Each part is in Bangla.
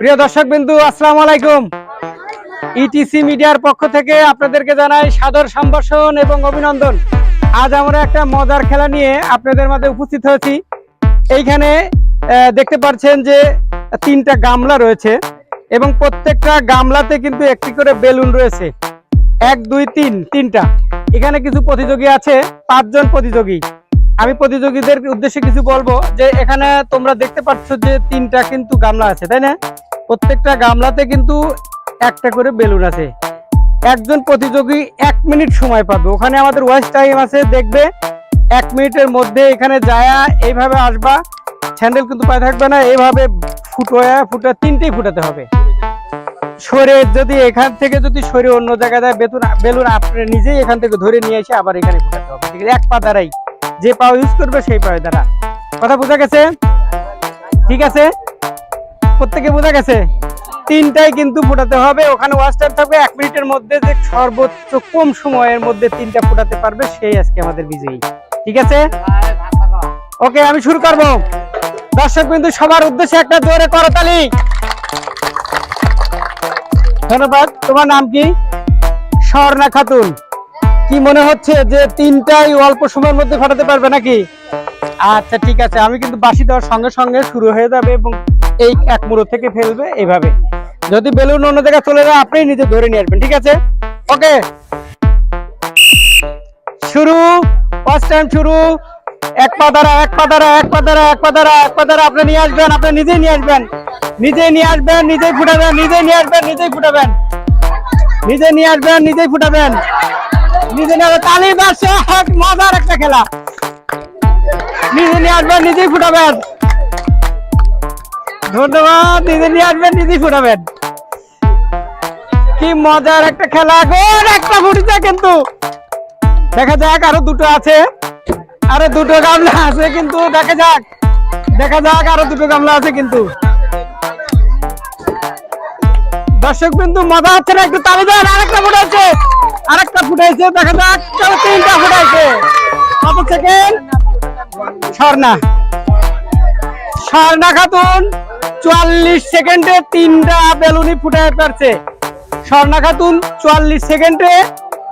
প্রিয় দর্শক বিন্দু, আসসালামু আলাইকুম। ইটিসি মিডিয়ার পক্ষ থেকে আপনাদেরকে জানাই সাদর সম্ভাষণ এবং অভিনন্দন। আজ আমরা একটা মজার খেলা নিয়ে আপনাদের মাঝে উপস্থিত হয়েছি। এইখানে দেখতে পাচ্ছেন যে তিনটা গামলা রয়েছে এবং প্রত্যেকটা গামলাতে কিন্তু একটি করে বেলুন রয়েছে। 1 2 3 তিনটা। এখানে কিছু প্রতিযোগী আছে, 5 জন প্রতিযোগী। আমি প্রতিযোগীদের উদ্দেশ্যে কিছু বলবো যে এখানে তোমরা দেখতে পাচ্ছ যে তিনটা কিন্তু গামলা আছে, তাই না? প্রত্যেকটা গামলাতে কিন্তু একটা করে বেলুন আছে। একজন প্রতিযোগী 1 মিনিট সময় পাবে। ওখানে আমাদের ওয়াচ টাইম আছে, দেখবে 1 মিনিটের মধ্যে এখানে যায়া এইভাবে আসবা, স্যান্ডেল কিন্তু পায়ে থাকবে না, এইভাবে ফুটা তিনটেই ফুটাতে হবে। সরে যদি এখান থেকে যদি সরে অন্য জায়গায় যায় বেলুন আপনি নিজেই এখান থেকে ধরে নিয়ে এসে আবার এখানে ফুটাতে হবে। ঠিক আছে, এক পা দ্বারাই, যে পা ইউজ করবে সেই পায়ের দ্বারা। কথা বোঝা গেছে? ঠিক আছে, প্রত্যেকে বোঝা গেছে? তিনটাই কিন্তু ফুটাতে হবে। ওখানে ওয়াচ টাইম থাকবে 1 মিনিটের মধ্যে, যে সর্বোচ্চ কম সময়ের মধ্যে তিনটা ফুটাতে পারবে সেই আজকে আমাদের বিজয়ী। ঠিক আছে, ওকে, আমি শুরু করব। দর্শক বিন্দু সবার উদ্দেশ্যে একটা জোরে করতালি। ধন্যবাদ। তোমার নাম কি? স্বর্ণা খাতুন। কি মনে হচ্ছে যে তিনটাই অল্প সময়ের মধ্যে ফাটাতে পারবে নাকি? আচ্ছা ঠিক আছে, আমি কিন্তু বাঁশি দেওয়ার সঙ্গে সঙ্গে শুরু হয়ে যাবে এবং এই এক মুড়ো থেকে ফেলবে এইভাবে। যদি বেলুন অন্য জায়গায় চলে যায় আপনি নিজে ধরে নিয়ে আসবেন। ঠিক আছে, ওকে, শুরু। ফার্স্ট টাইম শুরু। এক পা দ্বারা আপনি নিয়ে আসবেন, আপনি নিজেই নিয়ে আসবেন, নিজেই ফুটাবেন, নিজে নিয়ে আসবেন, নিজে তালি বাজছে। মজার একটা খেলা। নিজে নিয়ে আসবেন, নিজেই ফুটাবেন। ধন্যবাদ। নিজে নিয়ে আসবেন, নিজেই ফুটাবেন। কি মজার একটা খেলা। গোল একটা ফুটিছে, কিন্তু দেখা যাক আরো দুটো আছে, আরো দুটো গামলা আছে কিন্তু দেখা যাক আরো দুটো গামলা আছে কিন্তু। দর্শক বিন্দু মজা হচ্ছে না? একটু তালি দেন। আরেকটা ফুটাইছে, দেখা যাক। তিনটা ফুটাইছে। কত সেকেন্ড? স্বর্ণা খাতুন 44 সেকেন্ডে তিনটা বেলুনি ফুটাই পারছে। স্বর্ণা খাতুন 44 সেকেন্ডে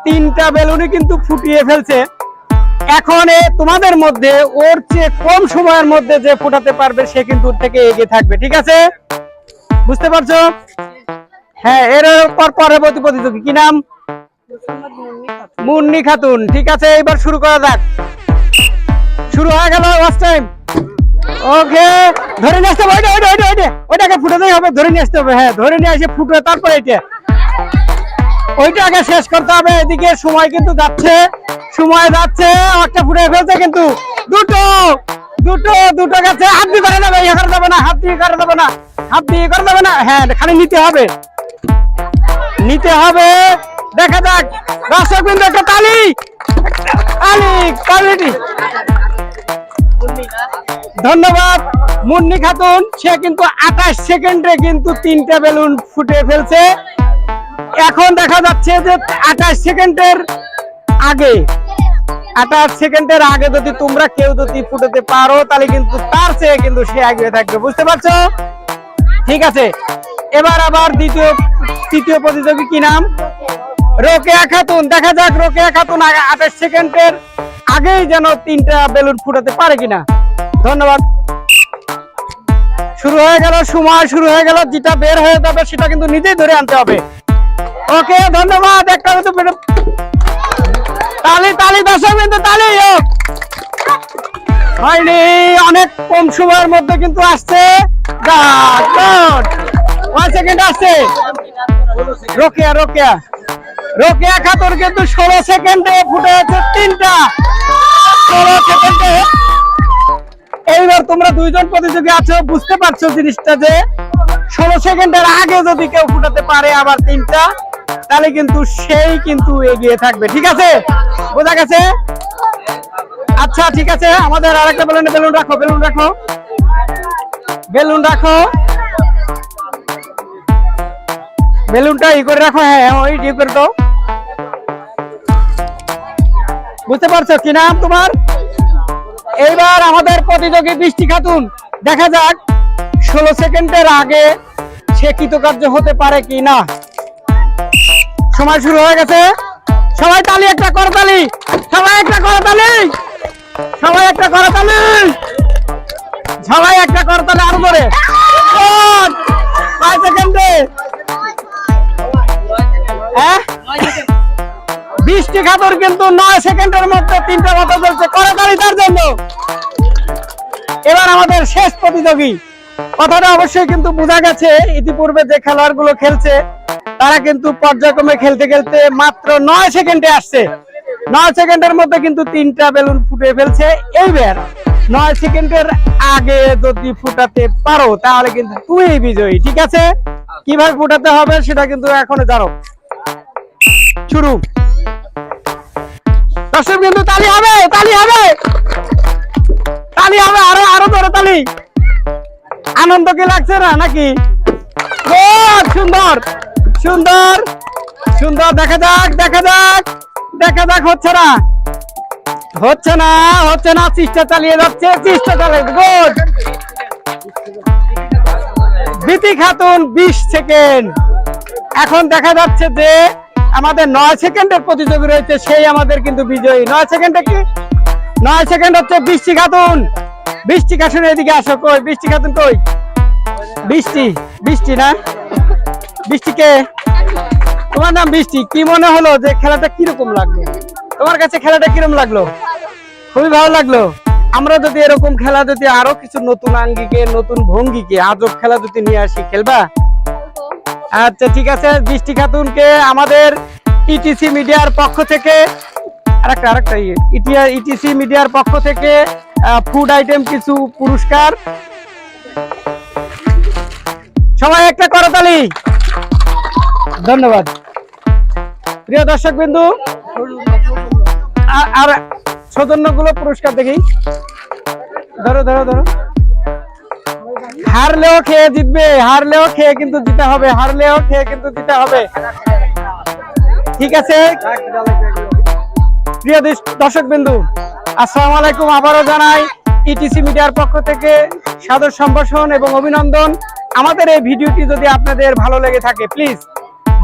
তিনটা বেলুনি কিন্তু ফুটিয়ে ফেলছে। এখন তোমাদের মধ্যে ওর চেয়ে কম সময়ের মধ্যে যে ফুটাতে পারবে সে কিন্তু ওর থেকে এগিয়ে থাকবে। ঠিক আছে, বুঝতে পারছো? হ্যাঁ, এর পরবর্তী প্রতিযোগী কি নাম? মুন্নি খাতুন। ঠিক আছে, এবার শুরু করা যাক। শুরু হয়ে গেল ওয়াচ টাইম। ওকে, ধরে নিয়ে আসতে হবে। ওইটাকে ফুটাতেই হবে, ধরে নিয়ে আসতে হবে। হ্যাঁ, ধরে নিয়ে এসে ফুটে তারপরে ওইটা আগে শেষ করতে হবে। এদিকে সময় কিন্তু যাচ্ছে। একটা ফুটে ফেলছে কিন্তু দুটো গেছে। হাত দিয়ে করে যাবে, ইয়ে করা যাবে না, হাত দিয়ে করা যাবে না। হ্যাঁ, খালি নিতে হবে। দেখা যাক। দর্শক বিন্দু একটা তালি। ধন্যবাদ। মুন্নি খাতুন, সে কিন্তু 28 সেকেন্ডে কিন্তু তিনটা বেলুন ফুটে ফেলছে। এখন দেখা যাচ্ছে যে 28 সেকেন্ডের আগে যদি তোমরা কেউ যদি ফুটাতে পারো তাহলে কিন্তু তার চেয়ে কিন্তু সে আগে থাকবে। বুঝতে পারছো? ঠিক আছে, এবার আবার তৃতীয় প্রতিযোগী কি নাম? রোকেয়া খাতুন। দেখা যাক রোকেয়া খাতুন 28 সেকেন্ডের আগেই যেন তিনটা বেলুন ফুটাতে পারে কিনা। ধন্যবাদ। শুরু হয়ে গেল, সময় শুরু হয়ে গেল। যেটা বের হয়ে যাবে সেটা কিন্তু নিজেই ধরে আনতে হবে। ওকে, ধন্যবাদ। একটা তালি দর্শক বিন্দু, তালি হয়নি। অনেক কম সময়ের মধ্যে কিন্তু আসছে। আসছে রোকেয়া খাতুন কিন্তু 16 সেকেন্ডে ফুটে আছে তিনটা। 16 সেকেন্ডে। এইবার তোমরা দুইজন প্রতিযোগী আছো, বুঝতে পারছো জিনিসটা, যে 16 সেকেন্ডের আগে যদি কেউ ফুটাতে পারে আবার তিনটা, তাহলে কিন্তু সেই কিন্তু এগিয়ে থাকবে। ঠিক আছে, বোঝা গেছে? আচ্ছা ঠিক আছে, আমাদের আরেকটা বেলুন রাখো। বেলুনটা ই করে রাখো। হ্যাঁ, ওই ই করে দাও। বুঝতে পারছো? কি নাম তোমার? এইবার আমাদের প্রতিযোগী বৃষ্টি খাতুন। দেখা যাক 16 সেকেন্ডের আগে সে কৃতকার্য হতে পারে কি না। সময় শুরু হয়ে গেছে, সবাই তালি একটা করতালি, সবাই একটা করতালি, সবাই একটা করতালি, সবাই একটা করতালি আরো করে। 5 সেকেন্ডে হ্যাঁ বৃষ্টি খাতুন কিন্তু 9 সেকেন্ডের মধ্যে 3টা বোতল ফেলছে, করতালি তার জন্য। এবার আমাদের শেষ প্রতিযোগী, কথাটা অবশ্যই কিন্তু বোঝা গেছে ইতিপূর্বে যে খেলোয়াড় গুলো খেলছে তারা কিন্তু পর্যায়ক্রমে খেলতে খেলতে মাত্র 9 সেকেন্ডে আসছে। 9 সেকেন্ডের মধ্যে কিন্তু 3টা বেলুন ফুটে ফেলছে। এইবার 9 সেকেন্ডের আগে যদি ফুটাতে পারো তাহলে কিন্তু তুমি বিজয়ী। ঠিক আছে, কিভাবে ফুটাতে হবে সেটা কিন্তু এখনো জানো। শুরু। দর্শক কিন্তু তালি হবে, তালি হবে, তালি হবে, আরো আরো ধরে তালি। আনন্দ কি লাগছে না নাকি? সুন্দর সুন্দর সুন্দর, দেখা যাক দেখা যাক দেখা যাক। হচ্ছে না হচ্ছে না হচ্ছে না, চেষ্টা চালিয়ে যাচ্ছে, চেষ্টা চালিয়ে। গুড। বিতি খাতুন 20 সেকেন্ড। এখন দেখা যাচ্ছে যে আমাদের 9 সেকেন্ডের প্রতিযোগী রয়েছে, সেই আমাদের কিন্তু বিজয়ী। 9 সেকেন্ডে কি 9 সেকেন্ড হচ্ছে বৃষ্টি খাতুন। বৃষ্টি খাতুন এদিকে আসো। কই বৃষ্টি খাতুন কই? বৃষ্টি, বৃষ্টি না বৃষ্টিকে, তোমার নাম বৃষ্টি। কি মনে হলো যে খেলাটা কিরকম লাগলো তোমার কাছে? খেলাটা কিরকম লাগলো? খুবই ভালো লাগলো। আমরা যদি এরকম খেলা যদি আরো কিছু নতুন আঙ্গিকে, নতুন ভঙ্গিকে, আজব খেলা যদি নিয়ে আসি, খেলবা? আচ্ছা ঠিক আছে। বৃষ্টি খাতুনকে আমাদের ইটিসি মিডিয়ার পক্ষ থেকে আরেকটা ইটিসি মিডিয়ার পক্ষ থেকে ফুড আইটেম কিছু পুরস্কার। সবাই একটা করতালি। ধন্যবাদ। প্রিয় দর্শক বিন্দু, আর সৌজন্যগুলো পুরস্কার দেখি। ধরো ধরো ধরো। হারলেও খেয়ে জিতবে, হারলেও খেয়ে কিন্তু দিতে হবে, হারলেও খেয়ে কিন্তু দিতে হবে। ঠিক আছে প্রিয় দর্শক বিন্দু, আসসালামু আলাইকুম। আবারও জানাই ইটিসি মিডিয়ার পক্ষ থেকে সাদর সম্ভাষণ এবং অভিনন্দন। আমাদের এই ভিডিওটি যদি আপনাদের ভালো লেগে থাকে প্লিজ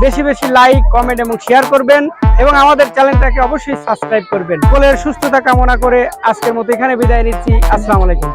বেশি বেশি লাইক, কমেন্ট এবং শেয়ার করবেন এবং আমাদের চ্যানেলটাকে অবশ্যই সাবস্ক্রাইব করবেন। সকলের সুস্থতা কামনা করে আজকের মতো এখানে বিদায় নিচ্ছি। আসসালামু আলাইকুম।